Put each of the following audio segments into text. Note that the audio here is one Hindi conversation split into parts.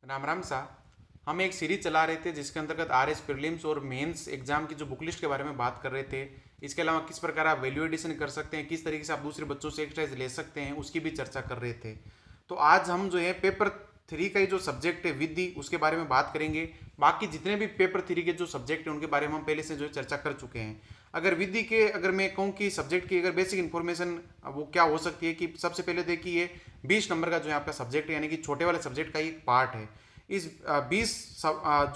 राम राम सा। हम एक सीरीज चला रहे थे जिसके अंतर्गत आरएस प्रीलिम्स और मेंस एग्जाम की जो बुक लिस्ट के बारे में बात कर रहे थे। इसके अलावा किस प्रकार आप वैल्यू एडिशन कर सकते हैं, किस तरीके से आप दूसरे बच्चों से एक्सरसाइज ले सकते हैं, उसकी भी चर्चा कर रहे थे। तो आज हम जो है पेपर 3 का ही जो सब्जेक्ट है विधि, उसके बारे में बात करेंगे। बाकी जितने भी पेपर 3 के जो सब्जेक्ट है उनके बारे में हम पहले से जो चर्चा कर चुके हैं। अगर विधि के अगर मैं कहूँ कि सब्जेक्ट की अगर बेसिक इन्फॉर्मेशन वो क्या हो सकती है कि सबसे पहले देखिए 20 नंबर का जो है आपका सब्जेक्ट है, यानी कि छोटे वाले सब्जेक्ट का एक पार्ट है। इस 20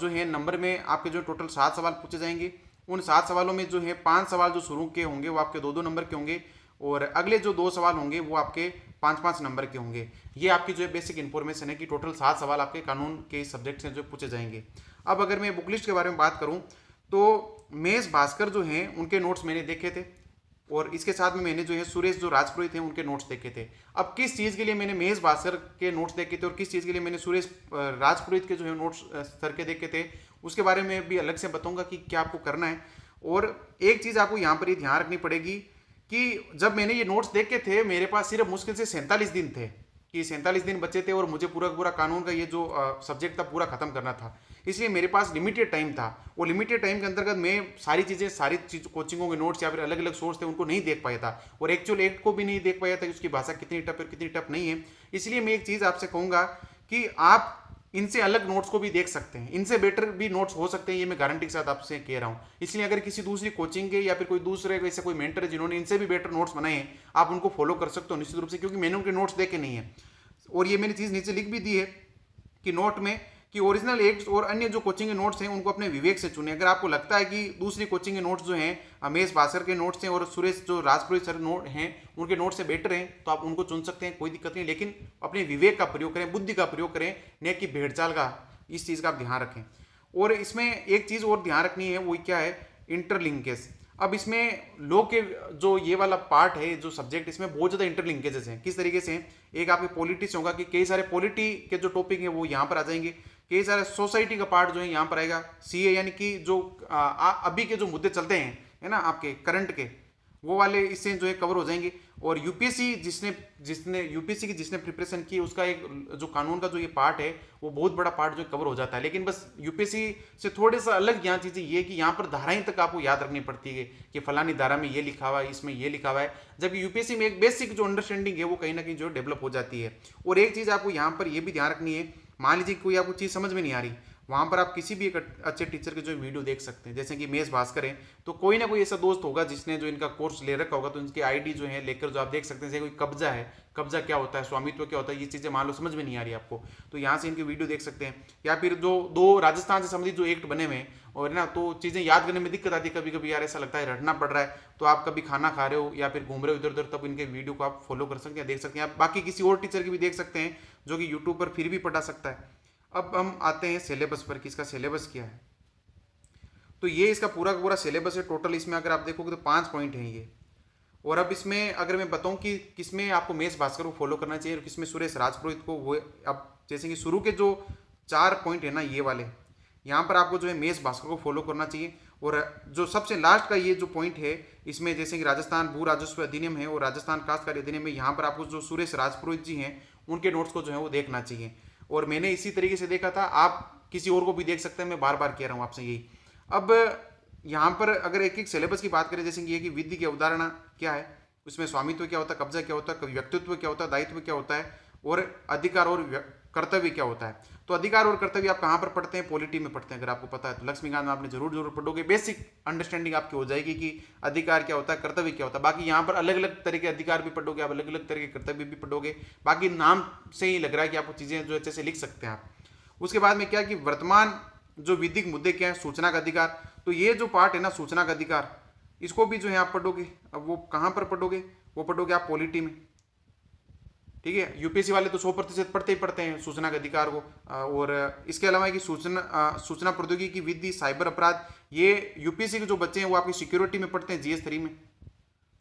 जो है नंबर में आपके जो टोटल 7 सवाल पूछे जाएंगे। उन 7 सवालों में जो है 5 सवाल जो शुरू के होंगे वो आपके 2-2 नंबर के होंगे, और अगले जो 2 सवाल होंगे वो आपके 5-5 नंबर के होंगे। ये आपकी जो है बेसिक इन्फॉर्मेशन है कि टोटल 7 सवाल आपके कानून के सब्जेक्ट से जो पूछे जाएंगे। अब अगर मैं बुक लिस्ट के बारे में बात करूं तो मेष भास्कर जो हैं उनके नोट्स मैंने देखे थे, और इसके साथ में मैंने जो है सुरेश जो राजपुरोहित हैं उनके नोट्स देखे थे। अब किस चीज़ के लिए मैंने महेश भास्कर के नोट्स देखे थे और किस चीज़ के लिए मैंने सुरेश राजपुरोहित के जो है नोट्स सर के देखे थे, उसके बारे में भी अलग से बताऊंगा कि क्या आपको करना है। और एक चीज़ आपको यहाँ पर ये ध्यान रखनी पड़ेगी कि जब मैंने ये नोट्स देखे थे मेरे पास सिर्फ मुश्किल से 47 दिन थे, कि 47 दिन बचे थे और मुझे पूरा पूरा कानून का ये जो सब्जेक्ट था पूरा खत्म करना था। इसलिए मेरे पास लिमिटेड टाइम था, और लिमिटेड टाइम के अंतर्गत मैं सारी चीज कोचिंगों के नोट्स या फिर अलग अलग सोर्स थे उनको नहीं देख पाया था, और एक्चुअल एक्ट को भी नहीं देख पाया था कि उसकी भाषा कितनी टफ है और कितनी टफ नहीं है। इसलिए मैं एक चीज़ आपसे कहूँगा कि आप इनसे अलग नोट्स को भी देख सकते हैं, इनसे बेटर भी नोट्स हो सकते हैं, ये मैं गारंटी के साथ आपसे कह रहा हूँ। इसलिए अगर किसी दूसरी कोचिंग के या फिर कोई दूसरे वैसे कोई मेंटर है जिन्होंने इनसे भी बेटर नोट्स बनाए हैं, आप उनको फॉलो कर सकते हो निश्चित रूप से, क्योंकि मैंने उनके नोट्स देखे नहीं है। और ये मैंने चीज़ नीचे लिख भी दी है कि नोट में कि ओरिजिनल एक्ट्स और अन्य जो कोचिंग के नोट्स हैं उनको अपने विवेक से चुने। अगर आपको लगता है कि दूसरी कोचिंग के नोट्स जो हैं अमेश भास्कर के नोट्स हैं और सुरेश जो राजपुरोहित सर नोट हैं उनके नोट्स से बेटर हैं, तो आप उनको चुन सकते हैं, कोई दिक्कत नहीं। लेकिन अपने विवेक का प्रयोग करें, बुद्धि का प्रयोग करें, न कि भेड़चाल का। इस चीज़ का आप ध्यान रखें। और इसमें एक चीज़ और ध्यान रखनी है, वो क्या है, इंटरलिंकेज। अब इसमें लॉ के जो ये वाला पार्ट है जो सब्जेक्ट, इसमें बहुत ज़्यादा इंटरलिंकेजेस हैं। किस तरीके से? एक आपके पॉलिटिक्स होगा कि कई सारे पॉलिटी के जो टॉपिक है वो यहाँ पर आ जाएंगे, कई सारे सोसाइटी का पार्ट जो है यहाँ पर आएगा, सीए यानी कि जो अभी के जो मुद्दे चलते हैं है ना आपके करंट के, वो वाले इससे जो है कवर हो जाएंगे। और यूपीएससी जिसने यूपीएससी की जिसने प्रिपरेशन की उसका एक जो कानून का जो ये पार्ट है वो बहुत बड़ा पार्ट जो कवर हो जाता है। लेकिन बस यूपीएससी से थोड़े सा अलग यहाँ चीज़ें ये कि यहाँ पर धाराएं तक आपको याद रखनी पड़ती है कि फलानी धारा में ये लिखा हुआ है, इसमें ये लिखा हुआ है, जबकि यूपीएससी में एक बेसिक जो अंडरस्टैंडिंग है वो कहीं ना कहीं जो डेवलप हो जाती है। और एक चीज़ आपको यहाँ पर ये भी ध्यान रखनी है, मान लीजिए कोई आपको चीज़ समझ में नहीं आ रही, वहाँ पर आप किसी भी एक अच्छे टीचर के जो वीडियो देख सकते हैं। जैसे कि मेष भास्कर है तो कोई ना कोई ऐसा दोस्त होगा जिसने जो इनका कोर्स ले रखा होगा, तो इनकी आईडी जो है लेकर जो आप देख सकते हैं। जैसे कोई कब्जा है, कब्जा क्या होता है, स्वामित्व क्या होता है, ये चीज़ें मान लो समझ में नहीं आ रही आपको, तो यहाँ से इनके वीडियो देख सकते हैं। या फिर जो 2 राजस्थान से संबंधित जो एक्ट बने हुए हैं और ना, तो चीज़ें याद करने में दिक्कत आती है कभी कभी, यार ऐसा लगता है रटना पड़ रहा है। तो आप कभी खाना खा रहे हो या फिर घूम रहे हो इधर उधर, तब इनके वीडियो को आप फॉलो कर सकते हैं, देख सकते हैं। आप बाकी किसी और टीचर की भी देख सकते हैं जो कि यूट्यूब पर फिर भी पढ़ा सकता है। अब हम आते हैं सिलेबस पर कि इसका सिलेबस क्या है। तो ये इसका पूरा का पूरा सिलेबस है टोटल। इसमें अगर आप देखोगे तो 5 पॉइंट हैं ये। और अब इसमें अगर मैं बताऊं कि किसमें आपको मेष भास्कर को फॉलो करना चाहिए और किसमें सुरेश राजपुरोहित को, वो अब जैसे कि शुरू के जो 4 पॉइंट है ना ये वाले, यहाँ पर आपको जो है मेष भास्कर को फॉलो करना चाहिए। और जो सबसे लास्ट का ये जो पॉइंट है इसमें, जैसे कि राजस्थान भू राजस्व अधिनियम है और राजस्थान काश्तकारी अधिनियम है, यहाँ पर आपको जो सुरेश राजपुरोहित जी हैं उनके नोट्स को जो है वो देखना चाहिए। और मैंने इसी तरीके से देखा था, आप किसी और को भी देख सकते हैं, मैं बार बार कह रहा हूँ आपसे यही। अब यहाँ पर अगर एक एक सिलेबस की बात करें, जैसे कि ये कि विधि की अवधारणा क्या है, उसमें स्वामित्व क्या होता है, कब्जा क्या होता है, व्यक्तित्व क्या होता है, दायित्व क्या होता है, और अधिकार और कर्तव्य क्या होता है। तो अधिकार और कर्तव्य आप कहाँ पर पढ़ते हैं? पॉलिटी में पढ़ते हैं। अगर आपको पता है तो लक्ष्मीकांत में आपने जरूर पढ़ोगे, बेसिक अंडरस्टैंडिंग आपकी हो जाएगी कि अधिकार क्या होता है, कर्तव्य क्या होता है। बाकी यहाँ पर अलग अलग तरह के अधिकार भी पढ़ोगे आप, अलग अलग तरह के कर्तव्य भी पढ़ोगे। बाकी नाम से ही लग रहा है कि आपको चीज़ें जो अच्छे से लिख सकते हैं आप। उसके बाद में क्या कि वर्तमान जो विधिक मुद्दे क्या है, सूचना का अधिकार। तो ये जो पार्ट है ना सूचना का अधिकार, इसको भी जो है आप पढ़ोगे। अब वो कहाँ पर पढ़ोगे? वो पढ़ोगे आप पॉलिटी में, ठीक है। यूपीएससी वाले तो 100% पढ़ते ही पढ़ते हैं सूचना के अधिकार को। और इसके अलावा कि सूचना प्रौद्योगिकी विधि, साइबर अपराध, ये यूपीएससी के जो बच्चे हैं वो आपकी सिक्योरिटी में पढ़ते हैं जीएस 3 में,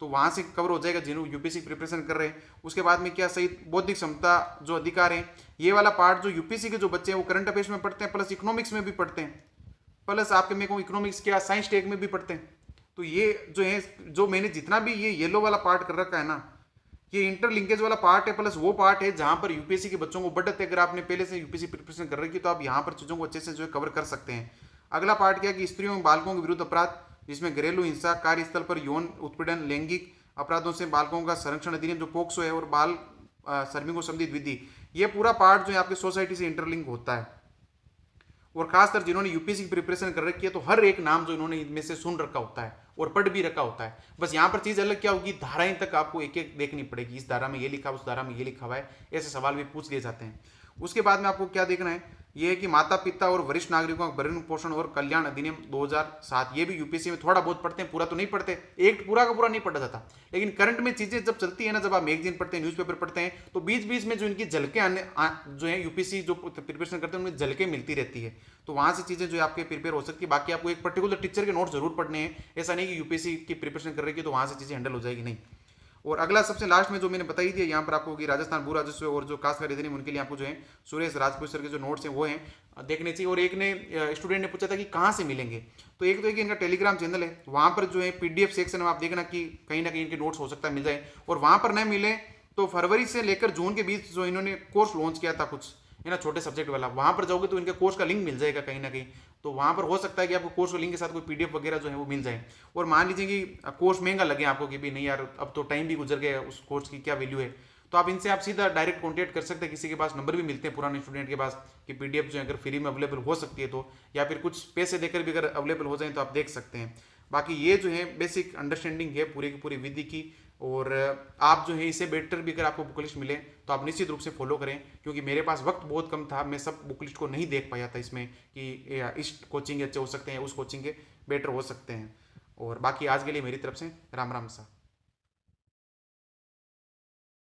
तो वहाँ से कवर हो जाएगा जिन्होंने यूपीएससी प्रिपरेशन कर रहे हैं। उसके बाद में क्या, सही बौद्धिक क्षमता जो अधिकार है, ये वाला पार्ट जो यूपीएससी के जो बच्चे हैं वो करंट अफेयर्स में पढ़ते हैं, प्लस इकोनॉमिक्स में भी पढ़ते हैं, प्लस आपके मेरे को इकोनॉमिक्स क्या साइंस टेक में भी पढ़ते हैं। तो ये जो है, जो मैंने जितना भी ये येलो वाला पार्ट कर रखा है ना, ये इंटरलिंकेज वाला पार्ट है, प्लस वो पार्ट है जहां पर यूपीएससी के बच्चों को बढ़त है। अगर आपने पहले से यूपीएससी प्रिपरेशन कर रखी है तो आप यहाँ पर चीज़ों को अच्छे से जो है कवर कर सकते हैं। अगला पार्ट क्या है कि स्त्रियों और बालकों के विरुद्ध अपराध, जिसमें घरेलू हिंसा, कार्यस्थल पर यौन उत्पीड़न, लैंगिक अपराधों से बालकों का संरक्षण अधिनियम जो पोक्सो है, और बाल श्रमिकों संबंधित विधि, ये पूरा पार्ट जो है आपके सोसाइटी से इंटरलिंक होता है। और खासकर जिन्होंने यूपीएससी की प्रिपरेशन कर रखी है तो हर एक नाम जो इन्होंने इनमें से सुन रखा होता है और पढ़ भी रखा होता है। बस यहाँ पर चीज़ अलग क्या होगी, धाराएं तक आपको एक एक देखनी पड़ेगी, इस धारा में ये लिखा, उस धारा में ये लिखा हुआ है, ऐसे सवाल भी पूछ लिए जाते हैं। उसके बाद में आपको क्या देखना है, ये है कि माता पिता और वरिष्ठ नागरिकों का भरण पोषण और कल्याण अधिनियम 2007, ये भी यूपीएससी में थोड़ा बहुत पढ़ते हैं, पूरा तो नहीं पढ़ते, एक पूरा का पूरा नहीं पढ़ा जाता, लेकिन करंट में चीजें जब चलती है ना, जब आप मैगजीन पढ़ते हैं, न्यूज़पेपर पढ़ते हैं, तो बीच बीच में जो इनकी झलके आने जो है यूपीएससी जो प्रिपरेशन करते हैं उनमें झलके मिलती रहती है, तो वहां से चीजें जो आपके प्रिपेयर हो सकती है। बाकी आपको एक पर्टिकुलर टीचर के नोट जरूर पढ़ने हैं, ऐसा नहीं कि यूपीएससी की प्रिपरेशन कर रही है तो वहां से चीजें हैंडल हो जाएगी, नहीं। और अगला सबसे लास्ट में जो मैंने बताई थी यहाँ पर आपको कि राजस्थान भू राजस्व और जो काश्तकारी अधिनियम, उनके लिए आपको जो है सुरेश राजपूत सर के जो नोट्स हैं वो हैं देखने चाहिए। और एक ने स्टूडेंट ने पूछा था कि कहाँ से मिलेंगे, तो एक तो है कि इनका टेलीग्राम चैनल है, वहाँ पर जो है पीडीएफ सेक्शन में आप देखना कि कहीं ना कहीं इनके नोट्स हो सकता है मिल जाए, और वहाँ पर न मिले तो फरवरी से लेकर जून के बीच जो इन्होंने कोर्स लॉन्च किया था कुछ है ना, छोटे सब्जेक्ट वाला, वहाँ पर जाओगे तो इनके कोर्स का लिंक मिल जाएगा कहीं ना कहीं, तो वहाँ पर हो सकता है कि आपको कोर्स के लिंक के साथ कोई पीडीएफ वगैरह जो है वो मिल जाए। और मान लीजिए कि कोर्स महंगा लगे आपको कि भी नहीं यार अब तो टाइम भी गुजर गया, उस कोर्स की क्या वैल्यू है, तो आप इनसे आप सीधा डायरेक्ट कॉन्टैक्ट कर सकते हैं, किसी के पास नंबर भी मिलते हैं पुराने स्टूडेंट के पास कि पीडीएफ जो है अगर फ्री में अवेलेबल हो सकती है तो, या फिर कुछ पैसे देकर भी अगर अवेलेबल हो जाए तो आप देख सकते हैं। बाकी ये जो है बेसिक अंडरस्टैंडिंग है पूरी की पूरी विधि की, और आप जो है इसे बेटर भी अगर आपको बुक लिस्ट मिले तो आप निश्चित रूप से फॉलो करें, क्योंकि मेरे पास वक्त बहुत कम था, मैं सब बुक लिस्ट को नहीं देख पाया था इसमें कि इस कोचिंग अच्छे हो सकते हैं, उस कोचिंग के बेटर हो सकते हैं। और बाकी आज के लिए मेरी तरफ से राम राम सा।